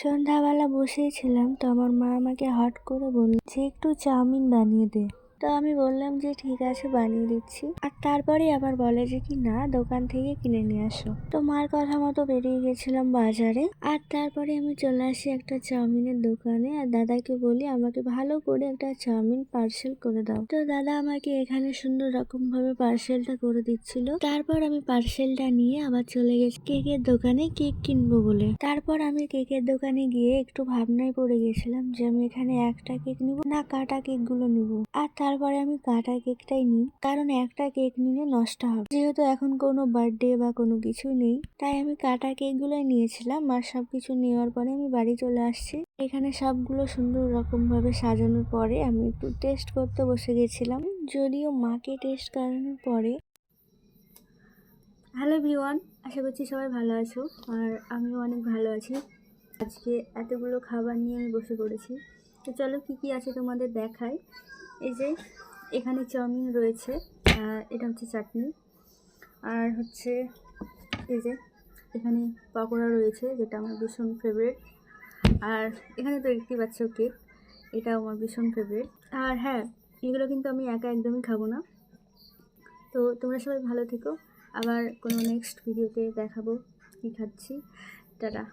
সন্ধ্যাবেলা বসেই ছিলাম, তো আমার মা আমাকে হট করে বলল যে একটু চাউমিন বানিয়ে দে। তো আমি বললাম যে ঠিক আছে বানিয়ে দিচ্ছি। আর তারপরে আবার বলে যে কি না, দোকান থেকে কিনে নিয়ে আসো। তো মার কথা মতো বেরিয়ে গেছিলাম বাজারে। আর তারপরে আমি চলে আসি একটা চাউমিনের দোকানে, আর দাদাকে বলি আমাকে ভালো করে একটা চাউমিন পার্সেল করে দাও। তো দাদা আমাকে এখানে সুন্দর রকম ভাবে পার্সেলটা করে দিচ্ছিল। তারপর আমি পার্সেলটা নিয়ে আবার চলে গেছি কেকের দোকানে কেক কিনবো বলে। তারপর আমি কেকের দোকানে গিয়ে একটু ভাবনায় পড়ে গেছিলাম যে আমি এখানে একটা কেক নিব না কাটা কেক গুলো নিব। আর তারপরে আমি কাটা কেকটাই নিই, কারণ একটা কেক নিলে নষ্ট হবে। যেহেতু এখন কোনো বার্থডে বা কোনো কিছু নেই, তাই আমি কাটা কেক গুলোই নিয়েছিলাম। আর সবকিছু নেওয়ার পরে আমি বাড়ি চলে আসছি। এখানে সবগুলো সুন্দর রকম ভাবে সাজানোর পরে আমি একটু টেস্ট করতে বসে গেছিলাম। যদিও মাকে টেস্ট করানোর পরে। হ্যালো এভরিওয়ান, আশা করছি সবাই ভালো আছো, আর আমিও অনেক ভালো আছি। আজকে এতগুলো খাবার নিয়ে আমি বসে পড়েছি। তো চলো কি কি আছে তোমাদের দেখাই। এই যে এখানে চাউমিন রয়েছে, এটা হচ্ছে চাটনি, আর হচ্ছে এই যে এখানে পকোড়া রয়েছে যেটা আমার ভীষণ ফেভারিট। আর এখানে তো দেখতে পাচ্ছ কেক, এটাও আমার ভীষণ ফেভারিট। আর হ্যাঁ, এগুলো কিন্তু আমি একা একদমই খাবো না। তো তোমরা সবাই ভালো থেকো, আবার কোনো নেক্সট ভিডিওতে দেখাবো কি খাচ্ছি। টাটা।